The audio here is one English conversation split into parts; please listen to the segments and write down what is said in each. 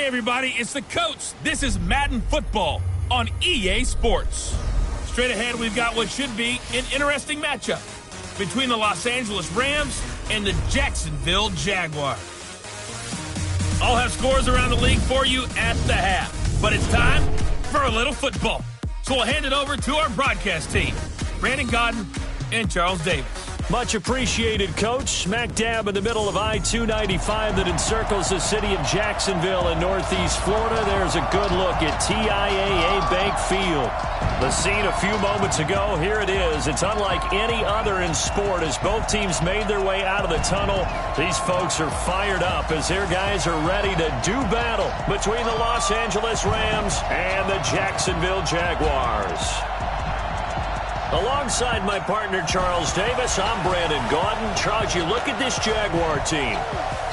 Hey everybody, it's the coach. This is Madden Football on EA Sports. Straight ahead, we've got what should be an interesting matchup between the Los Angeles Rams and the Jacksonville Jaguars. I'll have scores around the league for you at the half, but it's time for a little football. So we'll hand it over to our broadcast team, Brandon Godden and Charles Davis. Much appreciated, Coach. Smack dab in the middle of I-295 that encircles the city of Jacksonville in northeast Florida. There's a good look at TIAA Bank Field. The scene a few moments ago, here it is. It's unlike any other in sport as both teams made their way out of the tunnel. These folks are fired up as their guys are ready to do battle between the Los Angeles Rams and the Jacksonville Jaguars. Alongside my partner, Charles Davis, I'm Brandon Gaudin. Charles, you look at this Jaguar team.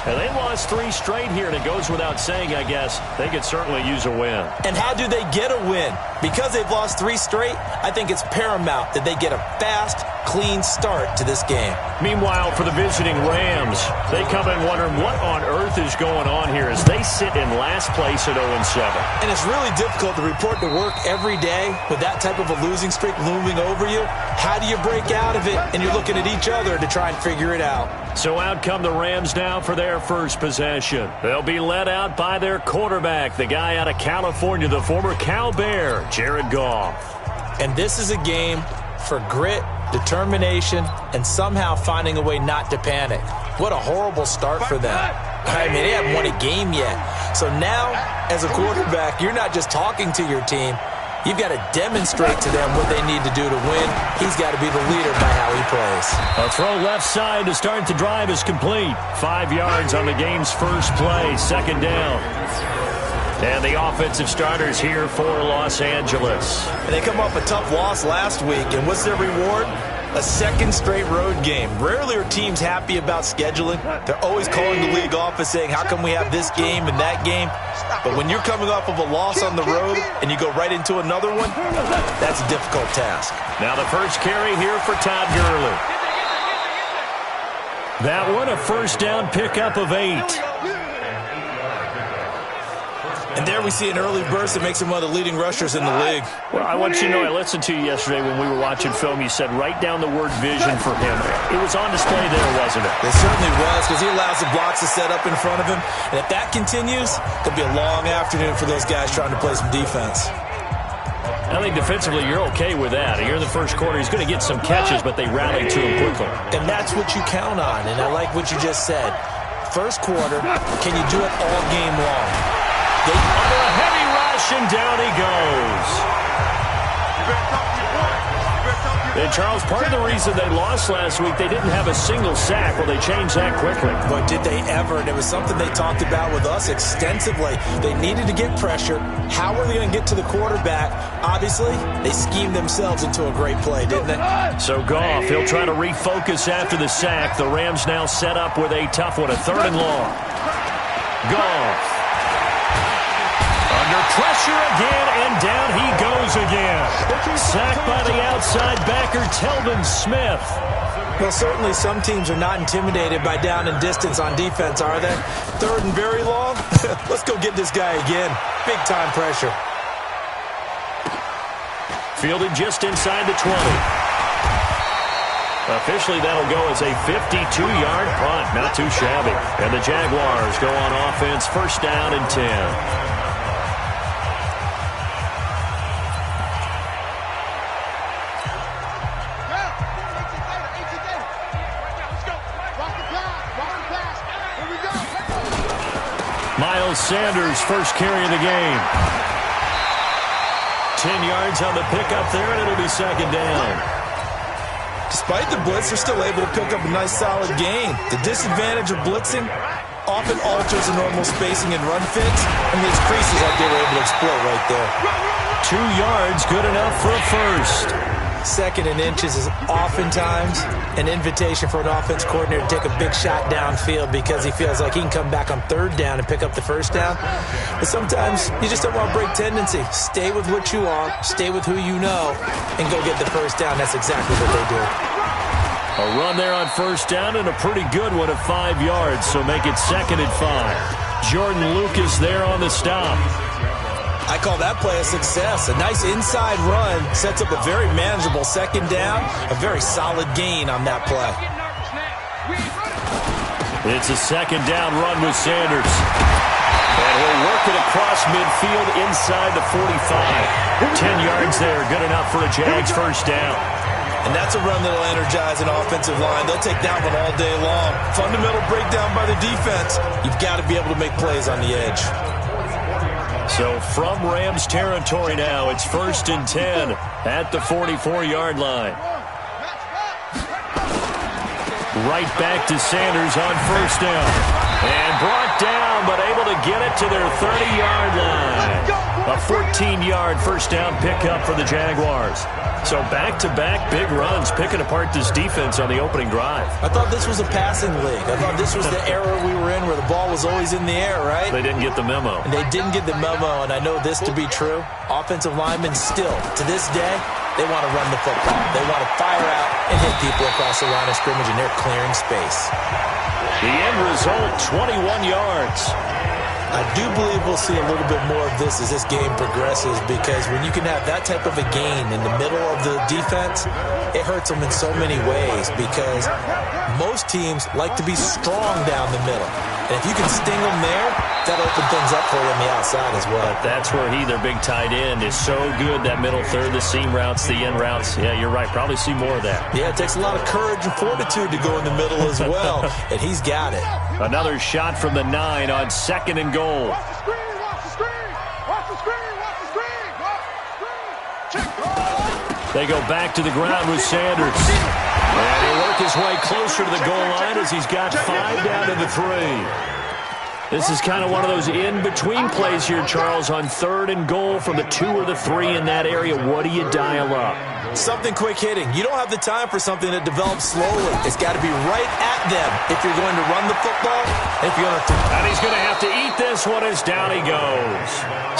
And they lost 3 straight here, and it goes without saying, I guess, they could certainly use a win. And how do they get a win? Because they've lost 3 straight, I think it's paramount that they get a fast, clean start to this game. Meanwhile, for the visiting Rams, they come in wondering what on earth is going on here as they sit in last place at 0-7. And it's really difficult to report to work every day with that type of a losing streak looming over you. How do you break out of it? And you're looking at each other to try and figure it out. So out come the Rams now for their first possession. They'll be led out by their quarterback, the guy out of California, the former Cal Bear, Jared Goff. And this is a game for grit, determination, and somehow finding a way not to panic. What a horrible start for them. I mean, they haven't won a game yet. So now, as a quarterback, you're not just talking to your team. You've got to demonstrate to them what they need to do to win. He's got to be the leader by how he plays. A throw left side to start the drive is complete. 5 yards on the game's first play, second down. And the offensive starters here for Los Angeles. And they come off a tough loss last week, and what's their reward? A second straight road game. Rarely are teams happy about scheduling. They're always calling the league office saying, how come we have this game and that game? But when you're coming off of a loss on the road and you go right into another one, that's a difficult task. Now the first carry here for Todd Gurley. That one a first down pickup of 8. And there we see an early burst that makes him one of the leading rushers in the league. Well, I want you to know, I listened to you yesterday when we were watching film. You said write down the word vision for him. It was on display there, wasn't it? It certainly was, because he allows the blocks to set up in front of him. And if that continues, it could be a long afternoon for those guys trying to play some defense. I think defensively you're okay with that. Here in the first quarter, he's going to get some catches, but they rally to him quickly. And that's what you count on, and I like what you just said. First quarter, can you do it all game long? Under a heavy rush, and down he goes. And Charles, part of the reason they lost last week, they didn't have a single sack. Well, they changed that quickly. But did they ever? And it was something they talked about with us extensively. They needed to get pressure. How are they going to get to the quarterback? Obviously, they schemed themselves into a great play, didn't they? So Goff, he'll try to refocus after the sack. The Rams now set up with a tough one, a 3rd and long. Goff. Under pressure again, and down he goes again. Sacked by the outside backer, Telvin Smith. Well, certainly some teams are not intimidated by down and distance on defense, are they? 3rd and very long? Let's go get this guy again. Big-time pressure. Fielded just inside the 20. Officially, that'll go as a 52-yard punt. Not too shabby. And the Jaguars go on offense, first down and 10. Miles Sanders, first carry of the game. 10 yards on the pickup there, and it'll be second down. Despite the blitz, they're still able to pick up a nice, solid gain. The disadvantage of blitzing often alters the normal spacing and run fits, and these creases like they were able to exploit right there. 2 yards, good enough for a first. 2nd and inches is oftentimes an invitation for an offense coordinator to take a big shot downfield because he feels like he can come back on 3rd down and pick up the first down. But sometimes you just don't want to break tendency. Stay with what you are, stay with who you know, and go get the first down. That's exactly what they do. A run there on first down and a pretty good one at 5 yards, so make it 2nd and 5. Jordan Lucas there on the stop. I call that play a success. A nice inside run sets up a very manageable second down. A very solid gain on that play. It's a second down run with Sanders. And he'll work it across midfield inside the 45. 10 yards there, good enough for a Jags first down. And that's a run that'll energize an offensive line. They'll take that one all day long. Fundamental breakdown by the defense. You've got to be able to make plays on the edge. So from Rams territory now, it's 1st and 10 at the 44-yard line. Right back to Sanders on first down. And brought down, but able to get it to their 30-yard line. A 14-yard first down pickup for the Jaguars. So back-to-back big runs, picking apart this defense on the opening drive. I thought this was a passing league. I thought this was the era we were in where the ball was always in the air, right? They didn't get the memo. And they didn't get the memo, and I know this to be true. Offensive linemen still, to this day, they want to run the football. They want to fire out and hit people across the line of scrimmage, and they're clearing space. The end result, 21 yards. I do believe we'll see a little bit more of this as this game progresses, because when you can have that type of a gain in the middle of the defense, it hurts them in so many ways, because most teams like to be strong down the middle. And if you can sting them there, that'll open things up for you on the outside as well. But that's where their big tight end, is so good, that middle third, the seam routes, the end routes. Yeah, you're right. Probably see more of that. Yeah, it takes a lot of courage and fortitude to go in the middle as well, and he's got it. Another shot from the 9 on 2nd and goal. Watch the screen, watch the screen, watch the screen, watch the screen, watch the screen. Check. They go back to the ground with Sanders. And he'll work his way closer to the goal line as he's got 5 down to the 3. This is kind of one of those in-between plays here, Charles, on 3rd and goal from the 2 or the 3 in that area. What do you dial up? Something quick hitting. You don't have the time for something that develops slowly. It's got to be right at them if you're going to run the football, if you're going to throw. And he's going to have to eat this one as down he goes.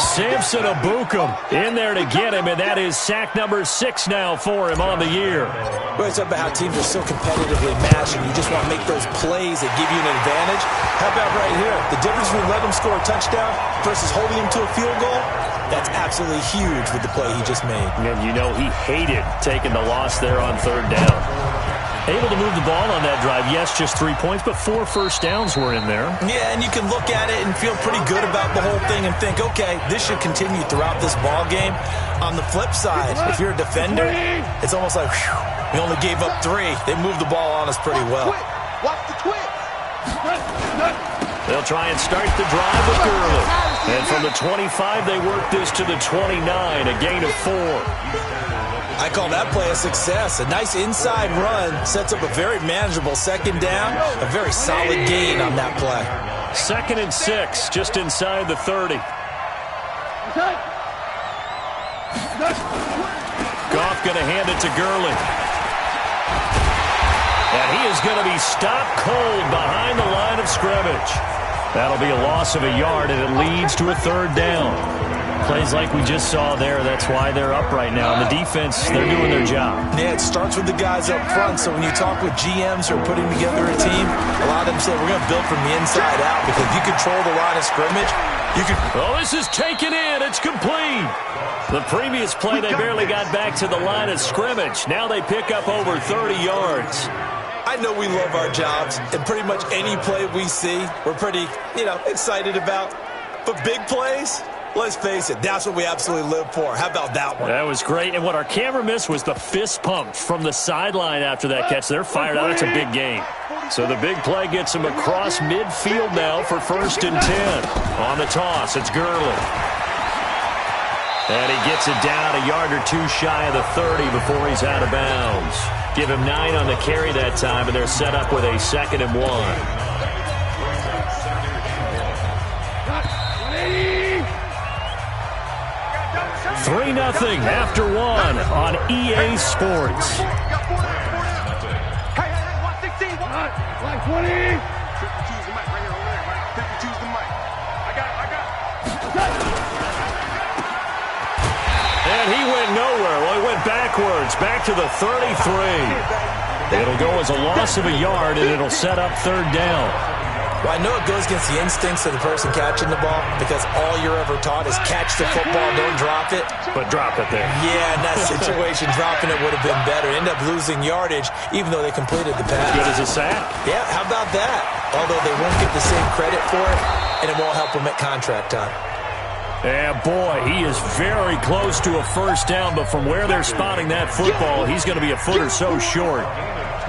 Samson Abukum in there to get him, and that is sack number 6 now for him on the year. Well, it's about how teams are so competitively matched, and you just want to make those plays that give you an advantage. How about right here? The difference between letting him score a touchdown versus holding him to a field goal, that's absolutely huge with the play he just made. And you know he hated taking the loss there on 3rd down. Able to move the ball on that drive. Yes, just 3 points, but 4 first downs were in there. Yeah, and you can look at it and feel pretty good about the whole thing and think, okay, this should continue throughout this ball game. On the flip side, if you're a defender, it's almost like, whew, we only gave up 3. They moved the ball on us pretty well. Watch the twitch. They'll try and start the drive with Gurley. And from the 25, they work this to the 29, a gain of 4. I call that play a success. A nice inside run sets up a very manageable second down, a very solid gain on that play. 2nd and 6, just inside the 30. Goff going to hand it to Gurley. And he is going to be stopped cold behind the line of scrimmage. That'll be a loss of a yard, and it leads to a 3rd down. Plays like we just saw there, that's why they're up right now. And the defense, they're doing their job. Yeah, it starts with the guys up front. So when you talk with GMs who are putting together a team, a lot of them say, we're going to build from the inside out, because if you control the line of scrimmage, you can... Oh, this is taken in. It's complete. The previous play, they barely got back to the line of scrimmage. Now they pick up over 30 yards. I know we love our jobs, and pretty much any play we see, we're pretty, excited about. But big plays, let's face it, that's what we absolutely live for. How about that one? That was great, and what our camera missed was the fist pump from the sideline after that catch. They're fired out. That's a big game. So the big play gets them across midfield now for 1st and 10. On the toss, it's Gurley. And he gets it down a yard or 2 shy of the 30 before he's out of bounds. Give him 9 on the carry that time, and they're set up with a 2nd and 1. 3-0 after 1 on EA Sports. Hey, watch 16. Like 20. 52's the mic right here over there, right? 52's the mic. I got it. And he went nowhere. Well, he went backwards, back to the 33. It'll go as a loss of a yard, and it'll set up 3rd down. Well, I know it goes against the instincts of the person catching the ball because all you're ever taught is catch the football, don't drop it. But drop it there. Yeah, in that situation, dropping it would have been better. End up losing yardage, even though they completed the pass. Good as a sack. Yeah, how about that? Although they won't get the same credit for it, and it won't help them at contract time. Yeah, boy, he is very close to a first down, but from where they're spotting that football, he's going to be a foot or so short.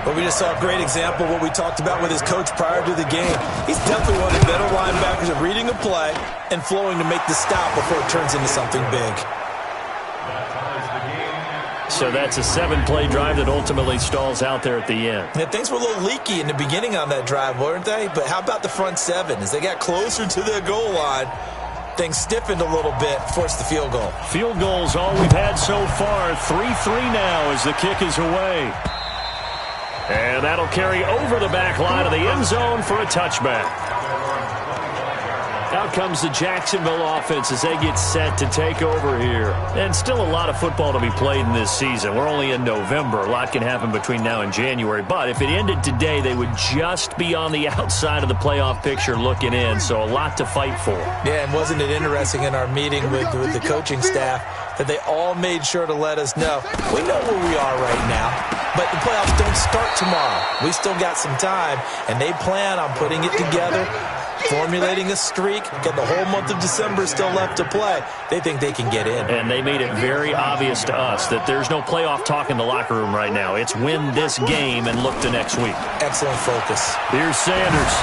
But we just saw a great example of what we talked about with his coach prior to the game. He's definitely one of the better linebackers at reading a play and flowing to make the stop before it turns into something big. So that's a 7-play drive that ultimately stalls out there at the end. Yeah, things were a little leaky in the beginning on that drive, weren't they? But how about the front seven? As they got closer to the goal line, things stiffened a little bit, forced the field goal. Field goals all we've had so far. 3-3 now as the kick is away. And that'll carry over the back line of the end zone for a touchback. Out comes the Jacksonville offense as they get set to take over here. And still a lot of football to be played in this season. We're only in November. A lot can happen between now and January. But if it ended today, they would just be on the outside of the playoff picture looking in. So a lot to fight for. Yeah, and wasn't it interesting in our meeting with the coaching staff that they all made sure to let us know, we know where we are right now, but the playoffs don't start tomorrow. We still got some time, and they plan on putting it together, formulating a streak, got the whole month of December still left to play. They think they can get in. And they made it very obvious to us that there's no playoff talk in the locker room right now. It's win this game and look to next week. Excellent focus. Here's Sanders.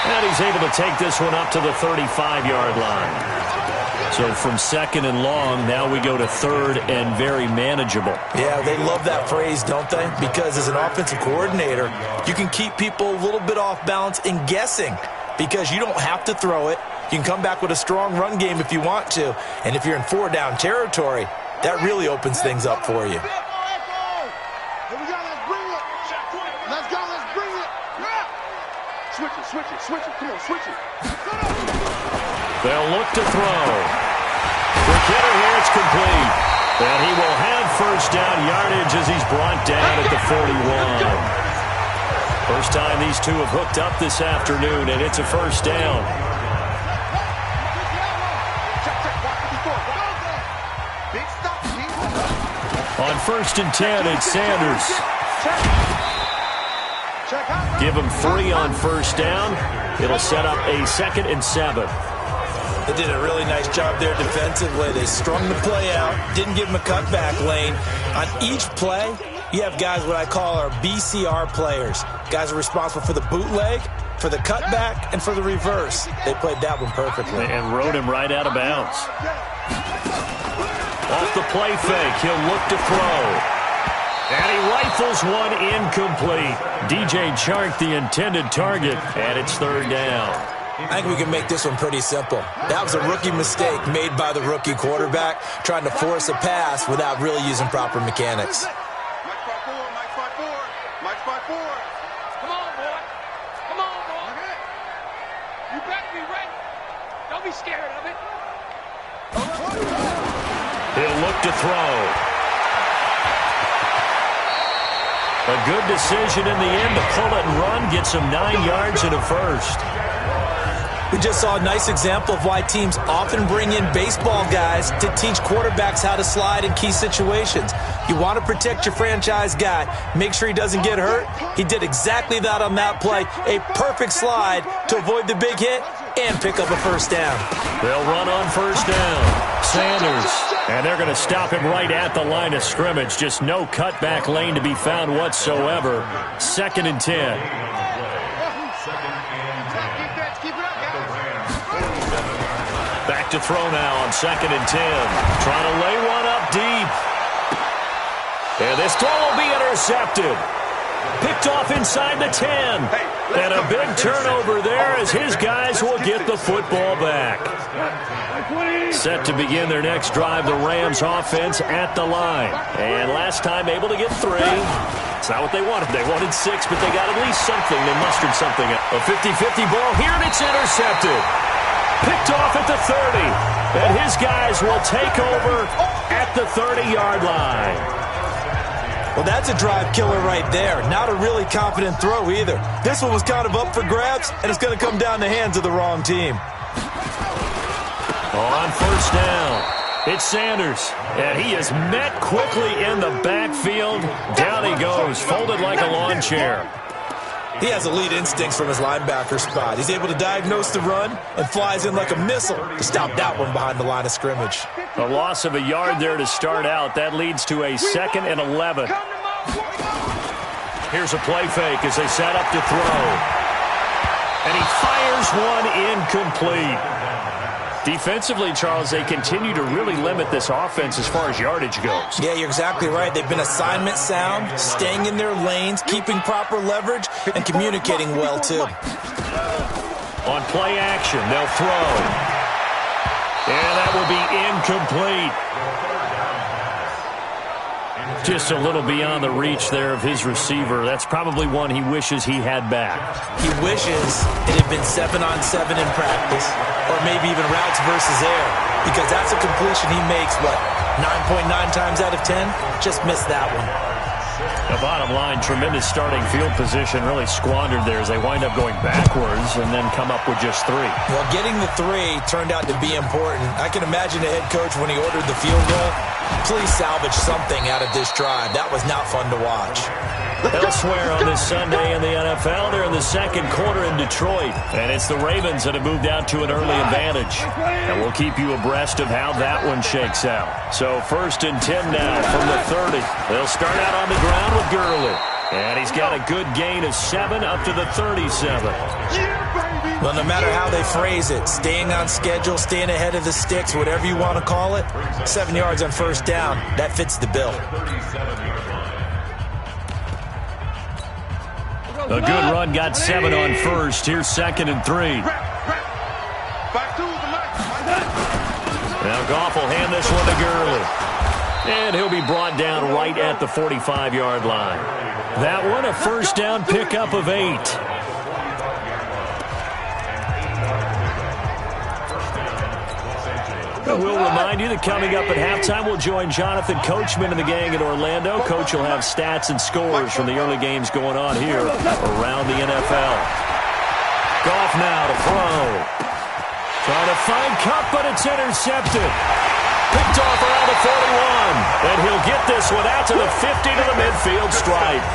And he's able to take this one up to the 35-yard line. So from second and long, now we go to third and very manageable. Yeah, they love that phrase, don't they? Because as an offensive coordinator, you can keep people a little bit off balance and guessing because you don't have to throw it. You can come back with a strong run game if you want to. And if you're in 4-down territory, that really opens things up for you. Switch it. Come on, switch it. They'll look to throw. The kidder here, it's complete. And he will have first down yardage as he's brought down at the 41. First time these two have hooked up this afternoon, and it's a first down. On first and 10, it's Sanders. Give him 3 on first down. It'll set up a 2nd and 7. They did a really nice job there defensively. They strung the play out, didn't give him a cutback lane. On each play, you have guys what I call our BCR players. Guys are responsible for the bootleg, for the cutback, and for the reverse. They played that one perfectly. And rode him right out of bounds. Off the play fake, he'll look to throw. And he rifles one incomplete. DJ Chark, the intended target, and it's third down. I think we can make this one pretty simple. That was a rookie mistake made by the rookie quarterback, trying to force a pass without really using proper mechanics. Mike 5-4. Come on, boy. Come on, boy. You better be ready. Don't be scared of it. He'll look to throw. A good decision in the end to pull it and run, get some 9 yards and a first. We just saw a nice example of why teams often bring in baseball guys to teach quarterbacks how to slide in key situations. You want to protect your franchise guy, make sure he doesn't get hurt. He did exactly that on that play. A perfect slide to avoid the big hit and pick up a first down. They'll run on first down. Sanders. And they're going to stop him right at the line of scrimmage. Just no cutback lane to be found whatsoever. 2nd and 10. Back to throw now on 2nd and 10. Trying to lay one up deep. And this throw will be intercepted. Picked off inside the 10. And a big turnover there as his guys will get the football back. Set to begin their next drive, the Rams offense at the line. And last time able to get 3. It's not what they wanted. They wanted 6, but they got at least something. They mustered something. A 50-50 ball here, and it's intercepted. Picked off at the 30. And his guys will take over at the 30-yard line. Well, that's a drive killer right there. Not a really confident throw either. This one was kind of up for grabs, and it's going to come down the hands of the wrong team. On first down, it's Sanders, and he is met quickly in the backfield. Down he goes, folded like a lawn chair. He has elite instincts from his linebacker spot. He's able to diagnose the run and flies in like a missile to stop that one behind the line of scrimmage. A loss of a yard there to start out. That leads to a 2nd and 11. Here's a play fake as they set up to throw. And he fires one incomplete. Defensively, Charles, they continue to really limit this offense as far as yardage goes. Yeah, you're exactly right. They've been assignment sound, staying in their lanes, keeping proper leverage, and communicating well, too. On play action, they'll throw. And that will be incomplete. Just a little beyond the reach there of his receiver. That's probably one he wishes he had back. He wishes it had been 7-on-7 in practice, or maybe even routes versus air, because that's a completion he makes, what, 9.9 times out of 10? Just missed that one. The bottom line, tremendous starting field position, really squandered there as they wind up going backwards and then come up with just 3. Well, getting the 3 turned out to be important. I can imagine the head coach when he ordered the field goal. Please salvage something out of this drive. That was not fun to watch. Elsewhere on this Sunday in the NFL, they're in the second quarter in Detroit. And it's the Ravens that have moved out to an early advantage. And we'll keep you abreast of how that one shakes out. So 1st and 10 now from the 30. They'll start out on the ground with Gurley. And he's got a good gain of 7 up to the 37. Well, no matter how they phrase it, staying on schedule, staying ahead of the sticks, whatever you want to call it, 7 yards on first down, that fits the bill. A good run got 7 on first. Here's 2nd and 3. Now Goff will hand this one to Gurley. And he'll be brought down right at the 45-yard line. That one a first down pickup of 8. We'll remind you that coming up at halftime, we'll join Jonathan Coachman and the gang in Orlando. Coach will have stats and scores from the early games going on here around the NFL. Goff now to throw. Trying to find Cup, but it's intercepted. Picked off around the 41. And he'll get this one out to the 50 to the midfield stripe.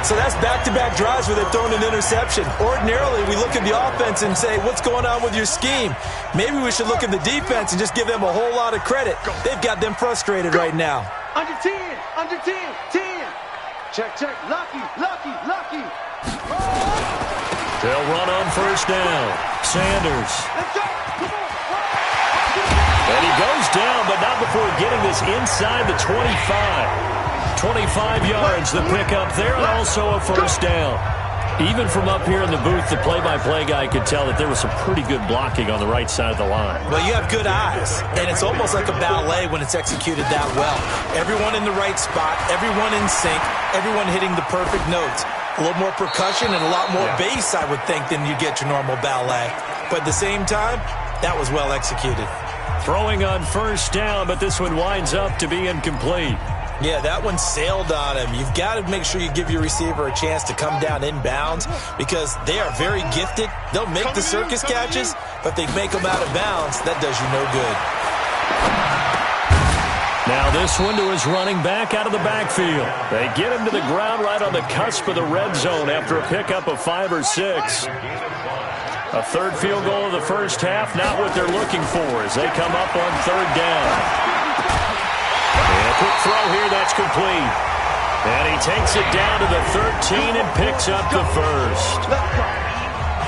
So that's back-to-back drives where they've thrown an interception. Ordinarily, we look at the offense and say, what's going on with your scheme? Maybe we should look at the defense and just give them a whole lot of credit. They've got them frustrated right now. Under 10, under 10, 10. Check, check, lucky, lucky, lucky. They'll run on first down. Sanders. Let's go. Come on. And he goes down, but not before getting this inside the 25. 25 yards, the pickup there, and also a first down. Even from up here in the booth, the play-by-play guy could tell that there was some pretty good blocking on the right side of the line. Well, you have good eyes, and it's almost like a ballet when it's executed that well. Everyone in the right spot, everyone in sync, everyone hitting the perfect notes. A little more percussion and a lot more bass, I would think, than you get your normal ballet. But at the same time, that was well executed. Throwing on first down, but this one winds up to be incomplete. Yeah, that one sailed on him. You've got to make sure you give your receiver a chance to come down inbounds because they are very gifted. They'll make the circus catches, but if they make them out of bounds, that does you no good. Now this one to his running back out of the backfield. They get him to the ground right on the cusp of the red zone after a pickup of 5 or 6. A third field goal of the first half, not what they're looking for as they come up on third down. And a quick throw here, that's complete. And he takes it down to the 13 and picks up the first.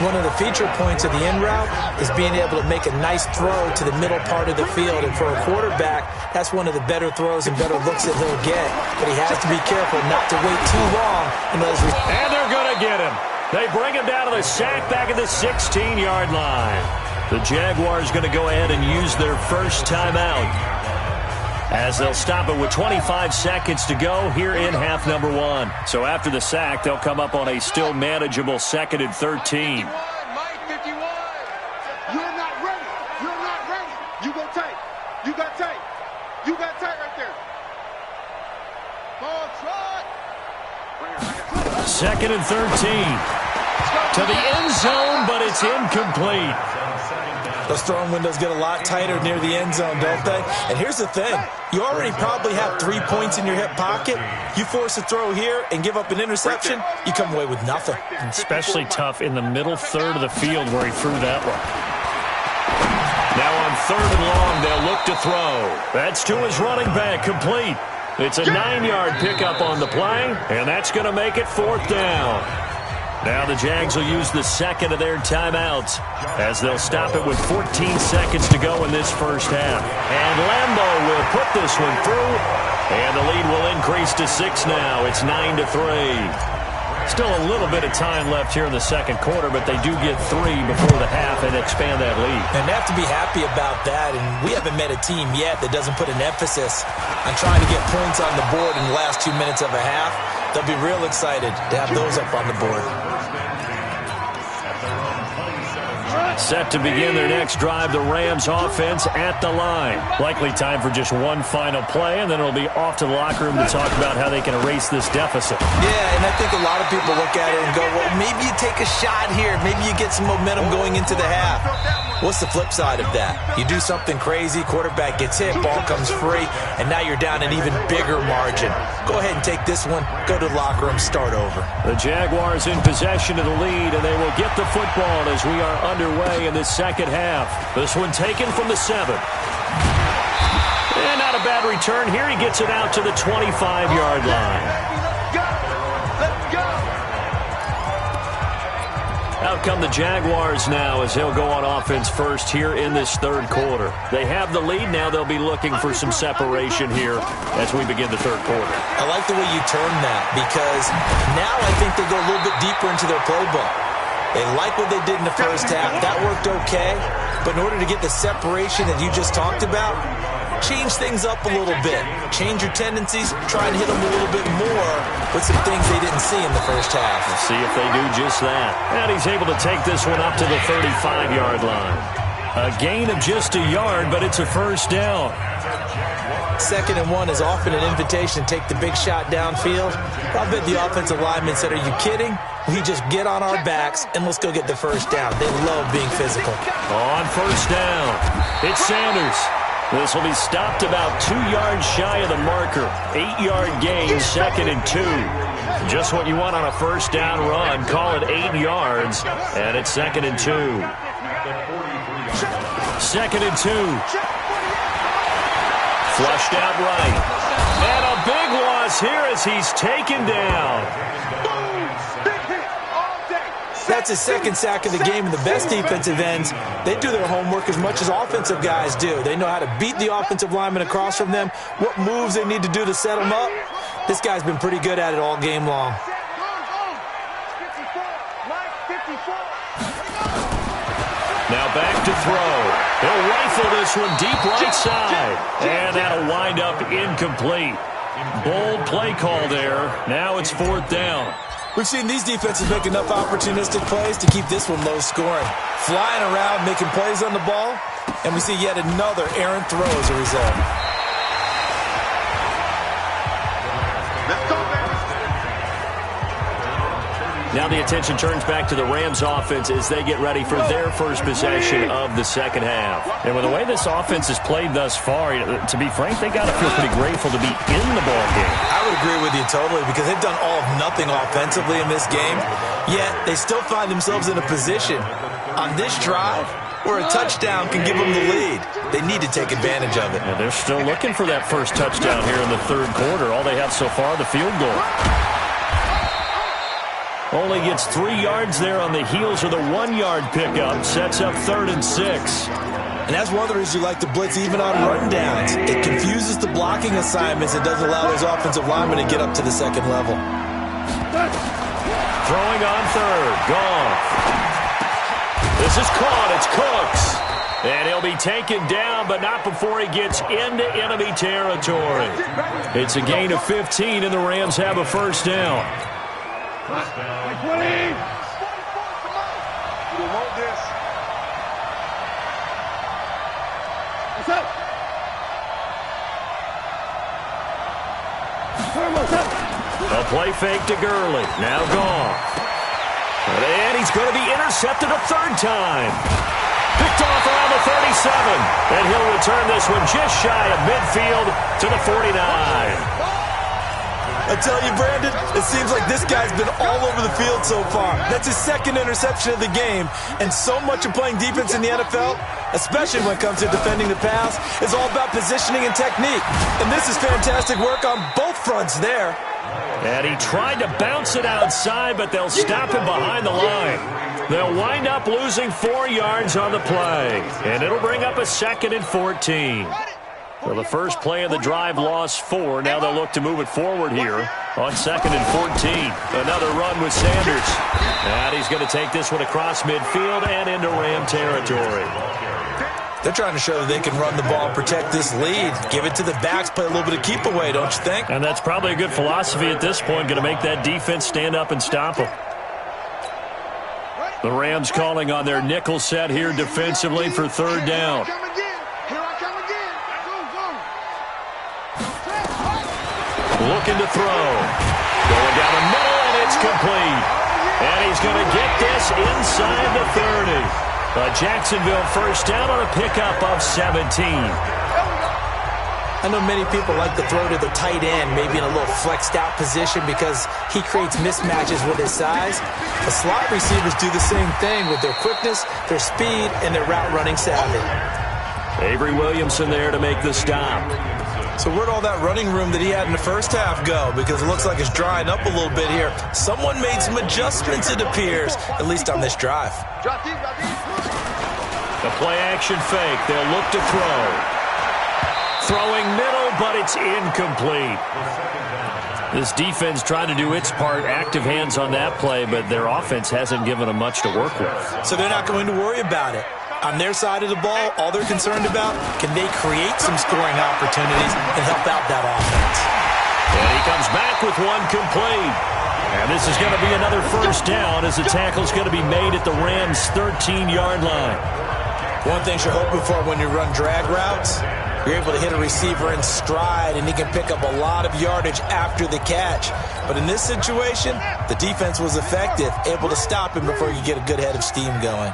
One of the feature points of the in route is being able to make a nice throw to the middle part of the field. And for a quarterback, that's one of the better throws and better looks that he'll get. But he has to be careful not to wait too long. And they're going to get him. They bring him down to the sack back at the 16-yard line. The Jaguars going to go ahead and use their first timeout, as they'll stop it with 25 seconds to go here in half number 1. So after the sack, they'll come up on a still manageable 2nd and 13. Mike, 51. You're not ready. You're not ready. You go tight. You got tight. You got tight right there. Second and 13. To the end zone, but it's incomplete. Those throwing windows get a lot tighter near the end zone, don't they? And here's the thing. You already probably have 3 points in your hip pocket. You force a throw here and give up an interception, you come away with nothing. Especially tough in the middle third of the field where he threw that one. Now on 3rd and long, they'll look to throw. That's to his running back, complete. It's a 9-yard pickup on the play, and that's going to make it 4th down. Now the Jags will use the second of their timeouts as they'll stop it with 14 seconds to go in this first half. And Lambeau will put this one through, and the lead will increase to 6 now. It's 9-3. Still a little bit of time left here in the second quarter, but they do get 3 before the half and expand that lead. And they have to be happy about that, and we haven't met a team yet that doesn't put an emphasis on trying to get points on the board in the last 2 minutes of a half. They'll be real excited to have those up on the board. Set to begin their next drive, the Rams offense at the line. Likely time for just one final play, and then it'll be off to the locker room to talk about how they can erase this deficit. Yeah, and I think a lot of people look at it and go, well, maybe you take a shot here. Maybe you get some momentum going into the half. What's the flip side of that? You do something crazy, quarterback gets hit, ball comes free, and now you're down an even bigger margin. Go ahead and take this one, go to the locker room, start over. The Jaguars in possession of the lead, and they will get the football as we are underway in this second half. This one taken from the 7. And not a bad return here. He gets it out to the 25-yard line. Out come the Jaguars now as they'll go on offense first here in this third quarter. They have the lead. Now they'll be looking for some separation here as we begin the third quarter. I like the way you term that because now I think they go a little bit deeper into their playbook. They like what they did in the first half. That worked okay. But in order to get the separation that you just talked about, change things up a little bit. Change your tendencies. Try and hit them a little bit more with some things they didn't see in the first half. We'll see if they do just that. And he's able to take this one up to the 35-yard line. A gain of just a yard, but it's a first down. 2nd and 1 is often an invitation to take the big shot downfield. I bet the offensive lineman said, are you kidding? We just get on our backs and let's go get the first down. They love being physical. On first down, it's Sanders. This will be stopped about 2 yards shy of the marker. 8-yard gain, 2nd and 2. Just what you want on a first down run. Call it 8 yards, and it's 2nd and 2. 2nd and 2. Flushed out right. And a big loss here as he's taken down. That's his 2nd sack of the game, and the best defensive ends, they do their homework as much as offensive guys do. They know how to beat the offensive lineman across from them, what moves they need to do to set them up. This guy's been pretty good at it all game long. Now back to throw. He'll rifle this one deep right side. And that'll wind up incomplete. Bold play call there. Now it's 4th down. We've seen these defenses make enough opportunistic plays to keep this one low scoring. Flying around, making plays on the ball, and we see yet another errant throw as a result. Let's go, baby. Now the attention turns back to the Rams offense as they get ready for their first possession of the second half. And with the way this offense has played thus far, to be frank, they got to feel pretty grateful to be in the ball game. I would agree with you totally because they've done all of nothing offensively in this game, yet they still find themselves in a position on this drive where a touchdown can give them the lead. They need to take advantage of it. And they're still looking for that first touchdown here in the third quarter. All they have so far, the field goal. Only gets 3 yards there on the heels of the 1-yard pickup. Sets up 3rd and 6. And that's one of the reasons you like to blitz even on rundowns. It confuses the blocking assignments and doesn't allow those offensive linemen to get up to the second level. Throwing on 3rd. Gone. This is caught. It's Cooks. And he'll be taken down, but not before he gets into enemy territory. It's a gain of 15, and the Rams have a first down. 20. You don't want this. What's up? A play fake to Gurley. Now gone. And he's going to be intercepted a third time. Picked off around the 37. And he'll return this one just shy of midfield to the 49. I tell you, Brandon, it seems like this guy's been all over the field so far. That's his second interception of the game. And so much of playing defense in the NFL, especially when it comes to defending the pass, is all about positioning and technique. And this is fantastic work on both fronts there. And he tried to bounce it outside, but they'll stop him behind the line. They'll wind up losing 4 yards on the play. And it'll bring up a 2nd and 14. So the first play of the drive lost 4. Now they'll look to move it forward here on 2nd and 14. Another run with Sanders. And he's going to take this one across midfield and into Ram territory. They're trying to show that they can run the ball and protect this lead. Give it to the backs, play a little bit of keep away, don't you think? And that's probably a good philosophy at this point, going to make that defense stand up and stop them. The Rams calling on their nickel set here defensively for 3rd down. Looking to throw. Going down the middle, and it's complete. And he's going to get this inside the 30. A Jacksonville first down on a pickup of 17. I know many people like to throw to the tight end, maybe in a little flexed out position because he creates mismatches with his size. The slot receivers do the same thing with their quickness, their speed, and their route running savvy. Avery Williamson there to make the stop. So where'd all that running room that he had in the first half go? Because it looks like it's drying up a little bit here. Someone made some adjustments, it appears, at least on this drive. The play-action fake. They'll look to throw. Throwing middle, but it's incomplete. This defense trying to do its part, active hands on that play, but their offense hasn't given them much to work with. So they're not going to worry about it. On their side of the ball, all they're concerned about, can they create some scoring opportunities and help out that offense? And he comes back with one complete. And this is going to be another first down as the tackle's going to be made at the Rams' 13-yard line. One thing you're hoping for when you run drag routes, you're able to hit a receiver in stride, and he can pick up a lot of yardage after the catch. But in this situation, the defense was effective, able to stop him before you get a good head of steam going.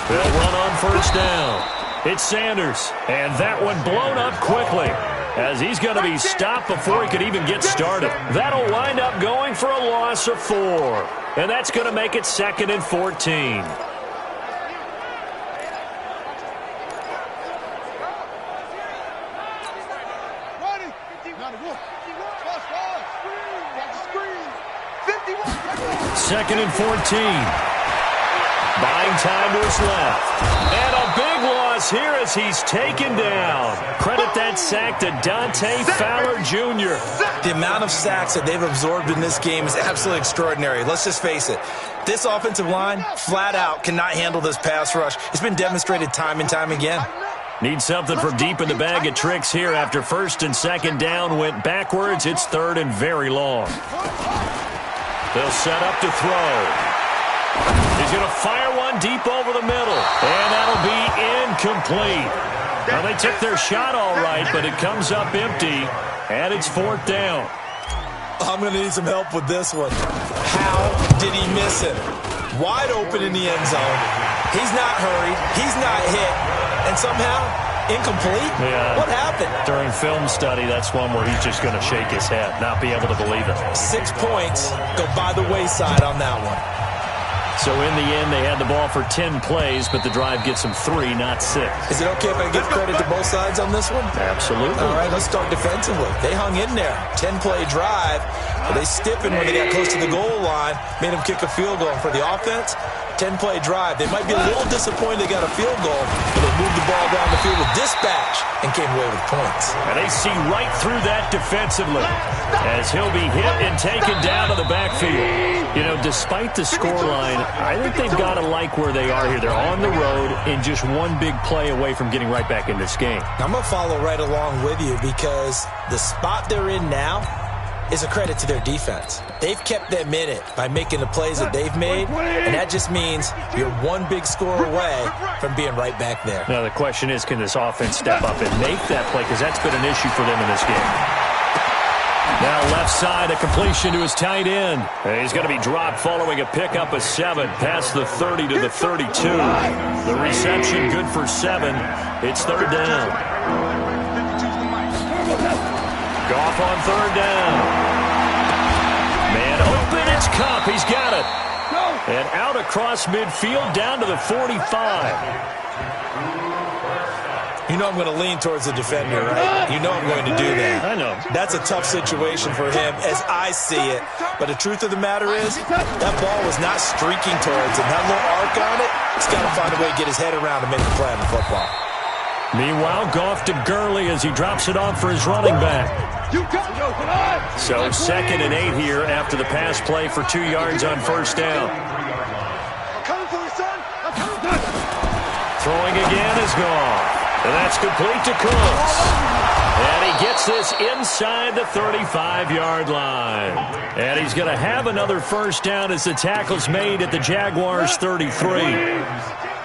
They'll run on first down. It's Sanders, and that one blown up quickly as he's going to be stopped before he could even get started. That'll wind up going for a loss of 4, and that's going to make it 2nd and 14. Second and 14. Buying time to his left. And a big loss here as he's taken down. Credit that sack to Dante Fowler Jr. The amount of sacks that they've absorbed in this game is absolutely extraordinary. Let's just face it. This offensive line, flat out, cannot handle this pass rush. It's been demonstrated time and time again. Need something from deep in the bag of tricks here after 1st and 2nd down went backwards. It's 3rd and very long. They'll set up to throw. He's going to fire one deep over the middle. And that'll be incomplete. Now, they took their shot all right, but it comes up empty. And it's 4th down. I'm going to need some help with this one. How did he miss it? Wide open in the end zone. He's not hurried. He's not hit. And somehow, incomplete? Yeah. What happened? During film study, that's one where he's just going to shake his head, not be able to believe it. 6 points go by the wayside on that one. So in the end, they had the ball for 10 plays, but the drive gets them 3, not 6. Is it okay if I give credit to both sides on this one? Absolutely. All right, let's start defensively. They hung in there. 10-play drive. But they stiffened when they got close to the goal line, made them kick a field goal. And for the offense, 10-play drive. They might be a little disappointed they got a field goal, but they moved the ball down the field with dispatch and came away with points. And they see right through that defensively as he'll be hit and taken down to the backfield. You know, despite the scoreline, I think they've got to like where they are here. They're on the road and just one big play away from getting right back in this game. I'm going to follow right along with you because the spot they're in now is a credit to their defense. They've kept them in it by making the plays that they've made, and that just means you're one big score away from being right back there. Now, the question is, can this offense step up and make that play? Because that's been an issue for them in this game. Now left side, a completion to his tight end. He's going to be dropped following a pickup of 7 past the 30 to the 32. The reception good for 7. It's third down. Goff on third down. Man open, it's Kupp. He's got it. And out across midfield down to the 45. You know I'm going to lean towards the defender, right? You know I'm going to do that. I know. That's a tough situation for him as I see it. But the truth of the matter is, that ball was not streaking towards him. That little arc on it, he's got to find a way to get his head around and make a play on the football. Meanwhile, Goff to Gurley as he drops it off for his running back. So 2nd and 8 here after the pass play for 2 yards on first down. Throwing again is Goff. And that's complete to Cooks. And he gets this inside the 35-yard line. And he's going to have another first down as the tackle's made at the Jaguars' 33.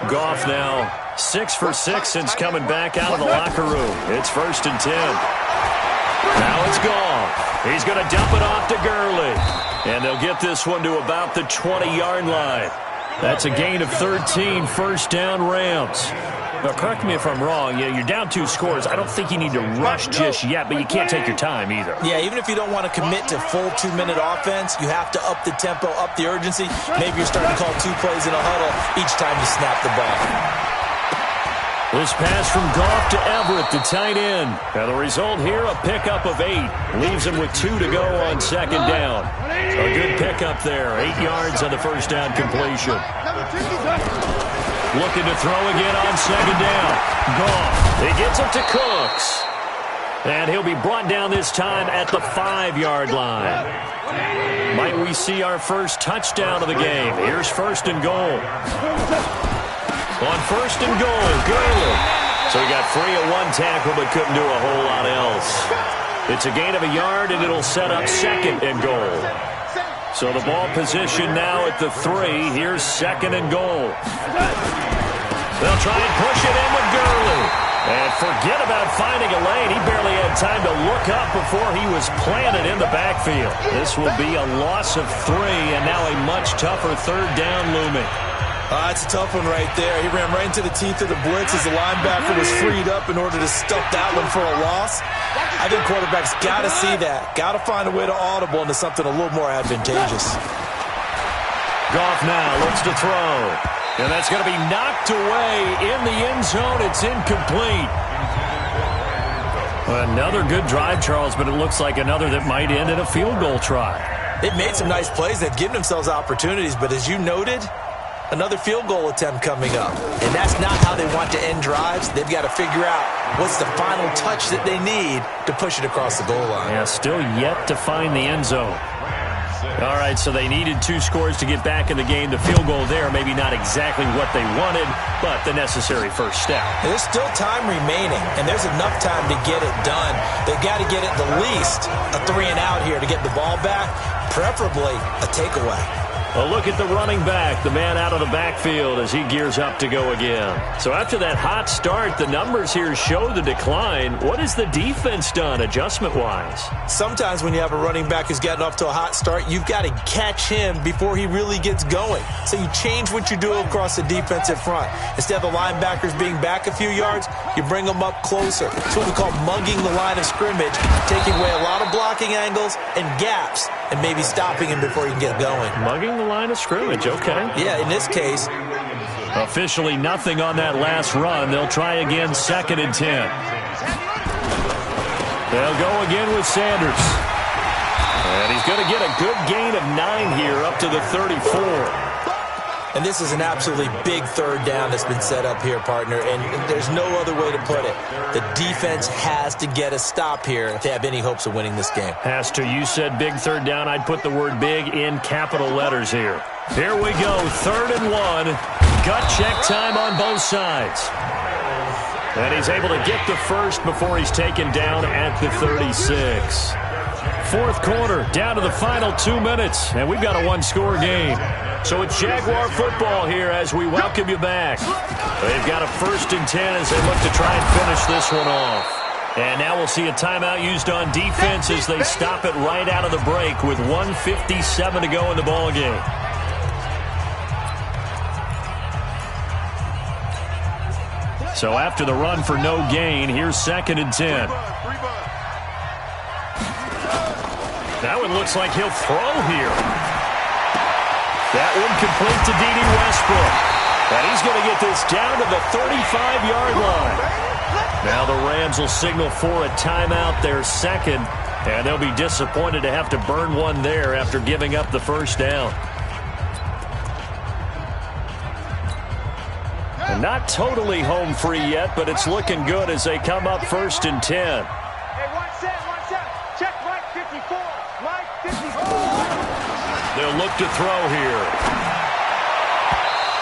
Goff now 6 for 6 since coming back out of the locker room. It's 1st and 10. Now it's Goff. He's going to dump it off to Gurley. And they'll get this one to about the 20-yard line. That's a gain of 13, first down Rams. Now, correct me if I'm wrong. Yeah, you're down 2 scores. I don't think you need to rush just yet, but you can't take your time either. Yeah, even if you don't want to commit to full 2-minute offense, you have to up the tempo, up the urgency. Maybe you're starting to call 2 plays in a huddle each time you snap the ball. This pass from Goff to Everett, the tight end. Now the result here, a pickup of 8. Leaves him with 2 to go on second down. A good pickup there. 8 yards on the first down completion. Looking to throw again on second down. Goff. He gets it to Cooks. And he'll be brought down this time at the 5-yard line. Might we see our first touchdown of the game? Here's 1st and goal. On 1st and goal, Gurley. So he got free of 1 tackle but couldn't do a whole lot else. It's a gain of a yard, and it'll set up 2nd and goal. So the ball position now at the 3. Here's 2nd and goal. They'll try and push it in with Gurley. And forget about finding a lane. He barely had time to look up before he was planted in the backfield. This will be a loss of 3, and now a much tougher third down looming. That's a tough one right there. He ran right into the teeth of the blitz as the linebacker was freed up in order to stuff that one for a loss. I think quarterbacks got to see that. Got to find a way to audible into something a little more advantageous. Goff now looks to throw. And that's going to be knocked away in the end zone. It's incomplete. Another good drive, Charles, but it looks like another that might end in a field goal try. They've made some nice plays. They've given themselves opportunities, but as you noted, another field goal attempt coming up. And that's not how they want to end drives. They've got to figure out what's the final touch that they need to push it across the goal line. Yeah, still yet to find the end zone. All right, so they needed 2 scores to get back in the game. The field goal there, maybe not exactly what they wanted, but the necessary first step. There's still time remaining, and there's enough time to get it done. They've got to get at the least a 3 and out here to get the ball back, preferably a takeaway. A look at the running back, the man out of the backfield as he gears up to go again. So after that hot start, the numbers here show the decline. What has the defense done adjustment-wise? Sometimes when you have a running back who's gotten off to a hot start, you've got to catch him before he really gets going. So you change what you do across the defensive front. Instead of the linebackers being back a few yards, you bring them up closer. It's what we call mugging the line of scrimmage, taking away a lot of blocking angles and gaps, and maybe stopping him before he can get going. Mugging the line of scrimmage, okay. Yeah, in this case. Officially nothing on that last run. They'll try again, 2nd and 10. They'll go again with Sanders. And he's going to get a good gain of 9 here up to the 34. And this is an absolutely big third down that's been set up here, partner, and there's no other way to put it. The defense has to get a stop here if they have any hopes of winning this game. Has to. You said big third down. I'd put the word big in capital letters here. Here we go, 3rd and 1. Gut check time on both sides. And he's able to get the first before he's taken down at the 36. 4th quarter, down to the final 2 minutes, and we've got a 1-score game. So it's Jaguar football here as we welcome you back. They've got a 1st and 10 as they look to try and finish this one off. And now we'll see a timeout used on defense as they stop it right out of the break with 1:57 to go in the ballgame. So after the run for no gain, here's 2nd and 10. That one looks like he'll throw here. That one complete to D.D. Westbrook. And he's going to get this down to the 35-yard line. Now the Rams will signal for a timeout, their second, and they'll be disappointed to have to burn one there after giving up the first down. And not totally home free yet, but it's looking good as they come up 1st and 10. Hey, one set. Check Mike 54. Mike 54. They'll look to throw here.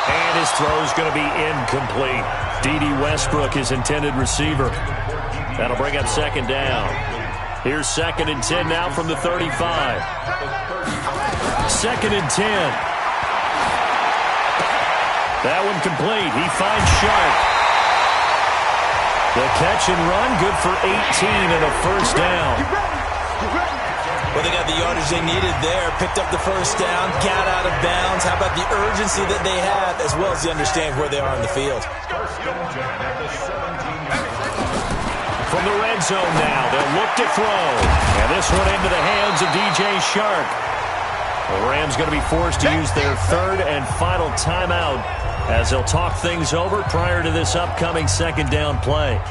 And his throw's going to be incomplete. D.D. Westbrook, his intended receiver. That'll bring up 2nd down. Here's 2nd and 10 now from the 35. 2nd and 10. That one complete. He finds Sharp. The catch and run, good for 18 and a first down. Well, they got the yardage they needed there, picked up the first down, got out of bounds. How about the urgency that they have, as well as the understanding where they are in the field? From the red zone now, they'll look to throw. And this one into the hands of DJ Shark. The Rams going to be forced to use their 3rd and final timeout as they'll talk things over prior to this upcoming 2nd down play.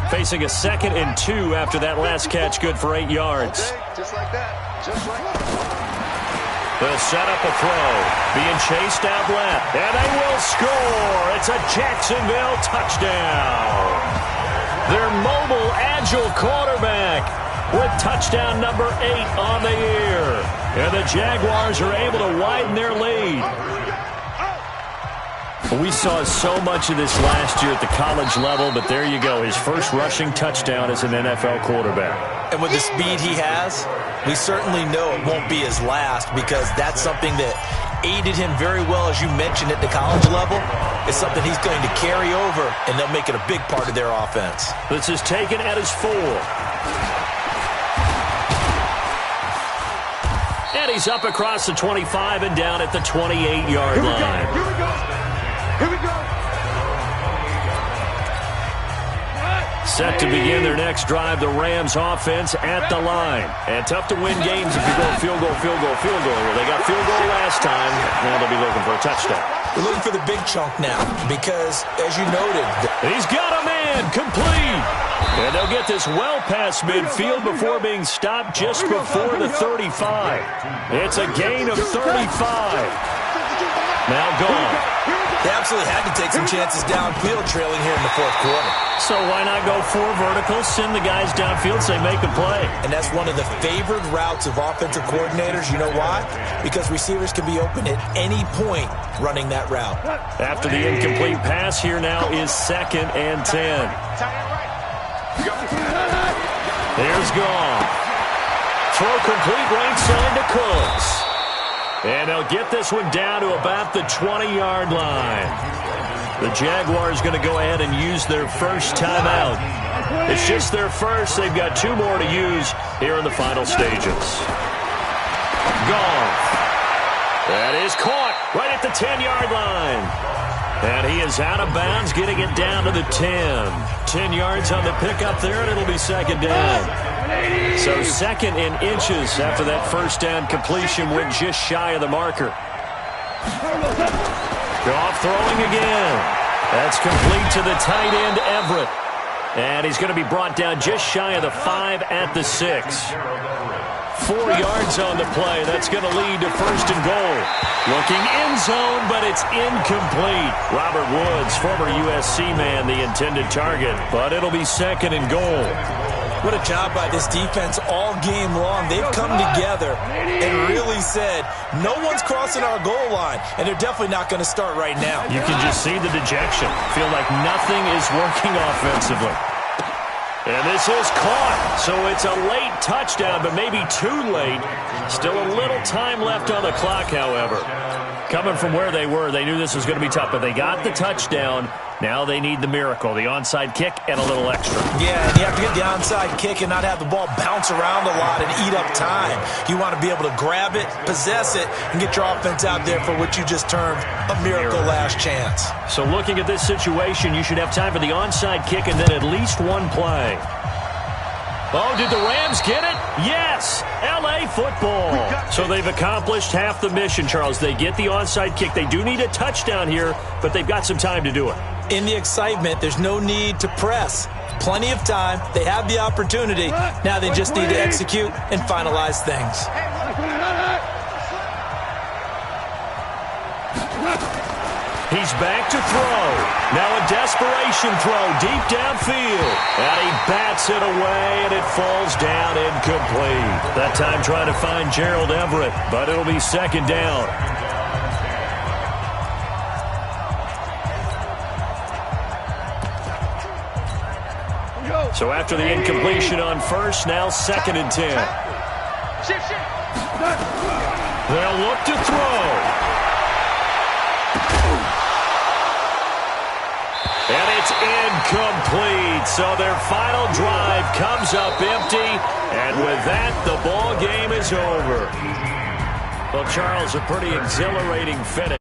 Facing a 2nd and 2 after that last catch, good for 8 yards. Just like that. They'll set up a throw. Being chased out left. And they will score. It's a Jacksonville touchdown. Their mobile, agile quarterback with touchdown number 8 on the year. And the Jaguars are able to widen their lead. We saw so much of this last year at the college level, but there you go. His first rushing touchdown as an NFL quarterback. And with the speed he has, we certainly know it won't be his last, because that's something that aided him very well, as you mentioned, at the college level. It's something he's going to carry over, and they'll make it a big part of their offense. This is taken at his 4. And he's up across the 25 and down at the 28-yard line. Here we go. Set to begin their next drive, the Rams offense at the line. And tough to win games if you go field goal. Well, they got field goal last time. Now they'll be looking for a touchdown. They're looking for the big chunk now because, as you noted, He's got a man, complete. And they'll get this well past midfield before being stopped just before the 35. It's a gain of 35. Now gone. they absolutely had to take some chances downfield trailing here in the 4th quarter. So why not go 4 verticals, send the guys downfield, say make a play? And that's one of the favored routes of offensive coordinators. You know why? Because receivers can be open at any point running that route. After the incomplete pass, here now is 2nd and 10. There's gone. Throw complete, right side to Cooks. And they'll get this one down to about the 20-yard line. The Jaguars going to go ahead and use their first timeout. It's just their first. They've got 2 more to use here in the final stages. Gone. That is caught right at the 10-yard line. And he is out of bounds, getting it down to the 10. 10 yards on the pickup there, and it'll be 2nd down. So 2nd in inches after that first down completion, went just shy of the marker. Goff throwing again. That's complete to the tight end, Everett. And he's going to be brought down just shy of the 5 at the 6. 4 yards on the play. That's going to lead to 1st and goal. Looking end zone, but it's incomplete. Robert Woods, former USC man, the intended target. But it'll be 2nd and goal. What a job by this defense all game long. They've come together and really said, no one's crossing our goal line, and they're definitely not going to start right now. You can just see the dejection. Feel like nothing is working offensively. And this is caught, so it's a late touchdown, but maybe too late. Still a little time left on the clock, however. Coming from where they were, they knew this was going to be tough, but they got the touchdown. Now they need the miracle, the onside kick and a little extra. Yeah, and you have to get the onside kick and not have the ball bounce around a lot and eat up time. You want to be able to grab it, possess it, and get your offense out there for what you just termed a miracle last chance. So looking at this situation, you should have time for the onside kick and then at least one play. Oh, did the Rams get it? Yes! L.A. football. So they've accomplished half the mission, Charles. They get the onside kick. They do need a touchdown here, but they've got some time to do it. In the excitement, there's no need to press. Plenty of time. They have the opportunity. Now they just need to execute and finalize things. He's back to throw. Now a desperation throw deep downfield. And he bats it away, and it falls down incomplete. That time trying to find Gerald Everett, but it'll be second down. So after the incompletion on first, now 2nd and 10. They'll look to throw. And it's incomplete. So their final drive comes up empty. And with that, the ball game is over. Well, Charles, a pretty exhilarating finish.